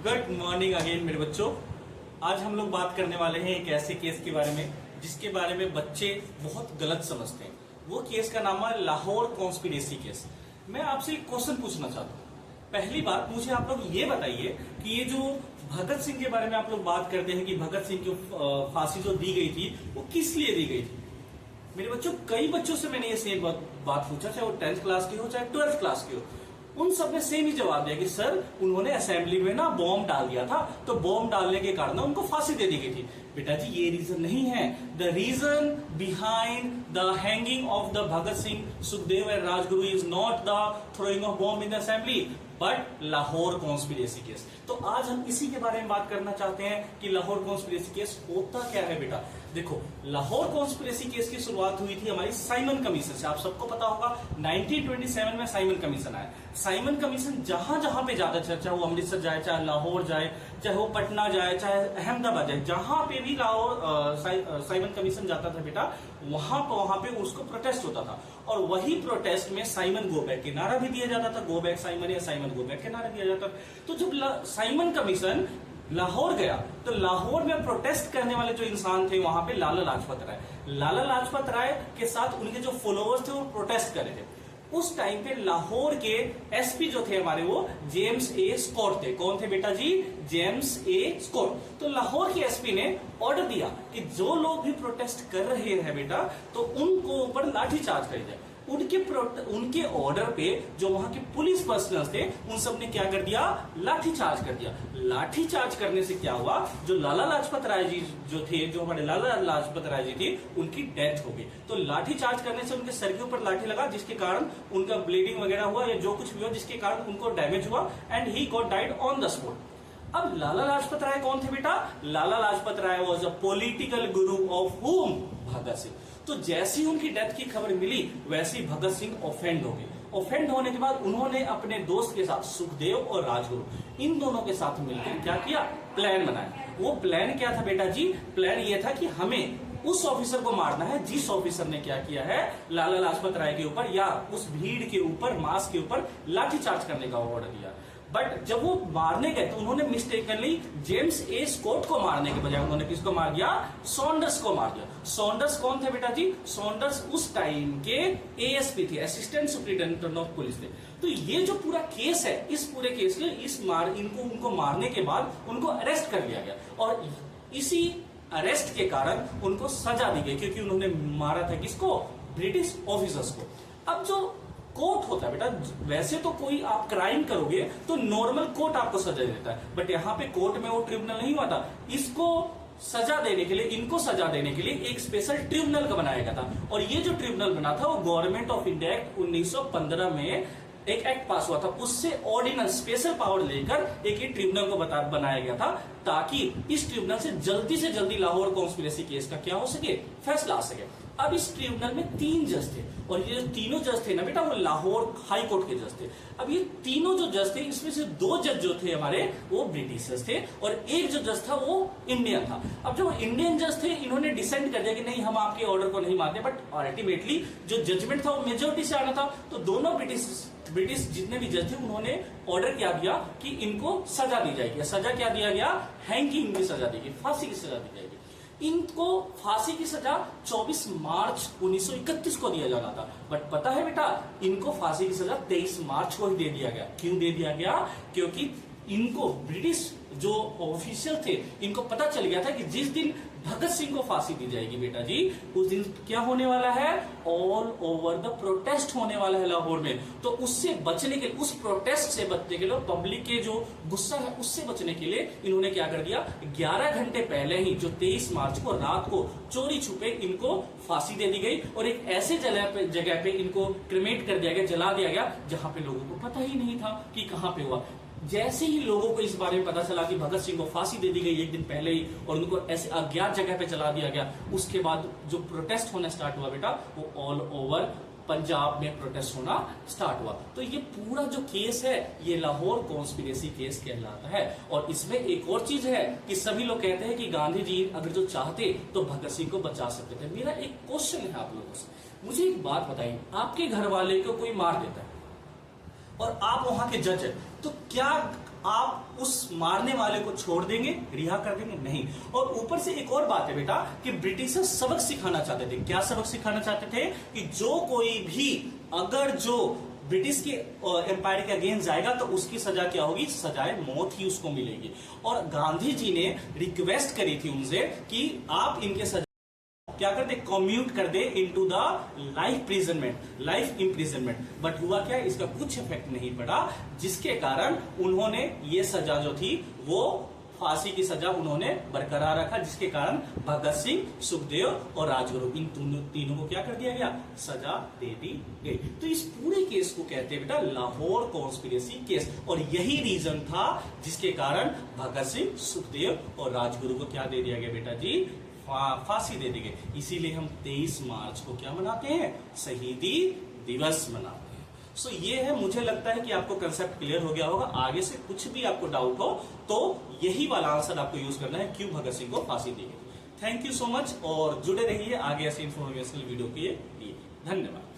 Good morning again मेरे बच्चों। आज हम लोग बात करने वाले हैं एक ऐसे केस के बारे में जिसके बारे में बच्चे बहुत गलत समझते हैं। वो केस का नाम है लाहौर कॉन्स्पिरेसी केस। मैं आपसे एक क्वेश्चन पूछना चाहता हूँ। पहली बात मुझे आप लोग ये बताइए कि ये जो भगत सिंह के बारे में आप लोग बात करते हैं कि भगत सिंह को फांसी जो दी गई थी वो किस लिए दी गई थी। मेरे बच्चों, कई बच्चों से मैंने ये सेम बात पूछा, चाहे वो 10th क्लास की हो चाहे 12th क्लास की हो। उन सब ने सेम ही जवाब दिया कि सर उन्होंने असेंबली में ना बॉम्ब डाल दिया था, तो बॉम्ब डालने के कारण उनको फांसी दे दी गई थी। बेटा जी, ये रीजन नहीं है। The reason behind the hanging of the Bhagat Singh, Sukhdev and Rajguru is not the throwing of bomb in the assembly but Lahore conspiracy case. तो आज हम इसी के बारे में बात करना चाहते हैं कि लाहौर कॉन्स्पिरेसी केस होता क्या है। बेटा देखो, लाहौर कॉन्स्पिरेसी केस की शुरुआत हुई थी हमारी साइमन कमीशन से। आप सबको पता होगा 1927 में साइमन कमीशन आया। साइमन कमीशन जहां जहां पे ज्यादा चर्चा, वो अमृतसर जाए, चाहे लाहौर जाए, चाहे वो पटना जाए, चाहे अहमदाबाद जाए, जहां पे भी लाहौर साइमन कमीशन जाता था बेटा, वहां पे उसको प्रोटेस्ट होता था। और वही प्रोटेस्ट में साइमन गो बैक के नारा भी दिया जाता था। गो बैक साइमन या साइमन गो बैक के नारा दिया जाता था। तो जब साइमन कमीशन लाहौर गया तो लाहौर में प्रोटेस्ट करने वाले जो इंसान थे वहां पे लाला लाजपत राय के साथ उनके जो फॉलोअर्स थे वो प्रोटेस्ट कर रहे थे। उस टाइम पे लाहौर के एसपी जो थे हमारे, वो जेम्स ए स्कॉट थे। कौन थे बेटा जी? जेम्स ए स्कॉट। तो लाहौर के एसपी ने ऑर्डर दिया कि जो लोग भी प्रोटेस्ट कर रहे हैं बेटा, तो उनको ऊपर लाठीचार्ज करी जाए। उनके ऑर्डर पे जो वहां के पुलिस पर्सनल थे उन सब ने क्या कर दिया? लाठीचार्ज कर दिया। लाठीचार्ज करने से क्या हुआ? जो लाला लाजपत राय जी जो थे, जो हमारे लाला लाजपत राय जी थे, उनकी डेथ हो गई। तो लाठीचार्ज करने से उनके सर के ऊपर लाठी लगा, जिसके कारण उनका ब्लीडिंग वगैरह हुआ या जो कुछ भी हुआ, जिसके कारण उनको डैमेज हुआ and he got died on the spot. अब लाला लाजपत राय कौन थे बेटा? Lala Lajpat Rai was a political Guru of हुम? भगत सिंह। तो जैसी ही उनकी डेथ की खबर मिली वैसे ही भगत सिंह ऑफेंड हो गए। ऑफेंड होने के बाद उन्होंने अपने दोस्त के साथ, सुखदेव और राजगुरु, इन दोनों के साथ मिलकर क्या किया? प्लान बनाया। वो प्लान क्या था बेटा जी? प्लान ये था कि हमें उस ऑफिसर को मारना है जिस ऑफिसर ने क्या किया है? लाला लाजपत राय के ऊपर या उस भीड़ के ऊपर, मास के ऊपर लाठीचार्ज करने का ऑर्डर दिया। बट जब वो मारने गए तो उन्होंने मिस्टेकनली जेम्स ए स्कॉट को मारने के बजाय उन्होंने किसको मार दिया? सॉन्डर्स को मार दिया। सॉन्डर्स कौन थे बेटा जी? सॉन्डर्स उस टाइम के एएसपी थे, असिस्टेंट सुपरिटेंडेंट ऑफ पुलिस थे। तो ये जो पूरा केस है, इस पूरे केस के उनको मारने के बाद उनको अरेस्ट कर लिया गया और इसी अरेस्ट के कारण उनको सजा दी गई, क्योंकि उन्होंने मारा था किसको? ब्रिटिश ऑफिसर्स को। अब जो कोर्ट होता है बेटा, वैसे तो कोई आप क्राइम करोगे तो नॉर्मल कोर्ट आपको सजा देता है, बट यहाँ पे कोर्ट में वो ट्रिब्यूनल नहीं हुआ था। इसको सजा देने के लिए, इनको सजा देने के लिए एक स्पेशल ट्रिब्यूनल का बनाया गया था। और ये जो ट्रिब्यूनल बना था वो गवर्नमेंट ऑफ इंडिया एक्ट 1915 में एक एक्ट पास हुआ था। उससे ऑर्डिनेंस, स्पेशल पावर लेकर एक ही ट्रिब्यूनल को बनाया गया था, ताकि इस ट्रिब्यूनल से जल्दी लाहौर कॉन्स्पिरेसी केस का क्या हो सके? फैसला आ सके। अब इस ट्रिब्यूनल में 3 जज थे और ये तीनों जज थे ना बेटा, वो लाहौर हाई कोर्ट के जज थे। अब ये तीनों जो जज थे, इसमें से 2 जज जो थे हमारे वो ब्रिटिशर्स थे और एक जो जज था वो इंडियन था। अब जो इंडियन जज थे, इन्होंने डिसाइड कर दिया कि नहीं, हम आपके ऑर्डर को नहीं मानते, बट अल्टीमेटली जो जजमेंट था वो मेजोरिटी से आना था। तो दोनों ब्रिटिश जितने भी जज थे उन्होंने ऑर्डर क्या दिया कि इनको सजा दी जाएगी। सजा क्या दिया गया? हैंगिंग की सजा दी गई, फांसी की सजा दी जाएगी। इनको फांसी की सजा 24 मार्च 1931 को दिया जाना था, बट पता है बेटा, इनको फांसी की सजा 23 मार्च को ही दे दिया गया। क्यों दे दिया गया? क्योंकि इनको ब्रिटिश जो ऑफिशियल थे, इनको पता चल गया था कि जिस दिन भगत सिंह को फांसी दी जाएगी बेटा जी, उस दिन क्या होने वाला है? ऑल ओवर द प्रोटेस्ट होने वाला है लाहौर में। तो उससे बचने के लिए, उस प्रोटेस्ट से बचने के लिए, पब्लिक के जो गुस्सा है उससे बचने के लिए इन्होंने क्या कर दिया? 11 घंटे पहले ही, जो 23 मार्च को रात को चोरी छुपे इनको फांसी दे दी गई और एक ऐसे जगह पे इनको क्रिमेट कर दिया गया, जला दिया गया, जहां पे लोगों को पता ही नहीं था कि कहां पे हुआ। जैसे ही लोगों को इस बारे में पता चला कि भगत सिंह को फांसी दे दी गई एक दिन पहले ही और उनको ऐसे अज्ञात जगह पे चला दिया गया, उसके बाद जो प्रोटेस्ट होना स्टार्ट हुआ बेटा, वो ऑल ओवर पंजाब में प्रोटेस्ट होना स्टार्ट हुआ। तो ये पूरा जो केस है ये लाहौर कॉन्स्पिरेसी केस कहलाता है। और इसमें एक और चीज है कि सभी लोग कहते हैं कि गांधी जी अगर जो चाहते तो भगत सिंह को बचा सकते थे। मेरा एक क्वेश्चन है आप लोगों से, मुझे एक बात बताइए, आपके घर वाले को कोई मार देता है और आप वहां के जज है, तो क्या आप उस मारने वाले को छोड़ देंगे, रिहा कर देंगे? नहीं। और ऊपर से एक और बात है बेटा कि ब्रिटिशर्स सबक सिखाना चाहते थे। क्या सबक सिखाना चाहते थे? कि जो कोई भी अगर जो ब्रिटिश के एम्पायर के अगेंस्ट जाएगा तो उसकी सजा क्या होगी? सजाए मौत ही उसको मिलेगी। और गांधी जी ने रिक्वेस्ट करी थी उनसे कि आप इनके सजा क्या कर दे? कम्यूट कर दे into the life imprisonment. But हुआ क्या? इसका कुछ इफेक्ट नहीं पड़ा, जिसके कारण उन्होंने ये सजा जो थी वो फांसी की सजा उन्होंने बरकरार रखा, जिसके कारण भगत सिंह, सुखदेव और राजगुरु इन तीनों को क्या कर दिया गया? सजा दे दी गई। तो इस पूरे केस को कहते हैं बेटा लाहौर कॉन्स्पिरेसी केस। और यही रीजन था जिसके कारण भगत सिंह, सुखदेव और राजगुरु को क्या दे दिया गया बेटा जी? फांसी दे दी गई। इसीलिए हम 23 मार्च को क्या मनाते हैं? शहीदी दिवस मनाते हैं। सो ये है, मुझे लगता है कि आपको कंसेप्ट क्लियर हो गया होगा। आगे से कुछ भी आपको डाउट हो तो यही वाला आंसर आपको यूज करना है, क्यों भगत सिंह को फांसी दी गई। थैंक यू सो मच और जुड़े रहिए आगे ऐसे इंफॉर्मेशनल वीडियो के लिए। धन्यवाद।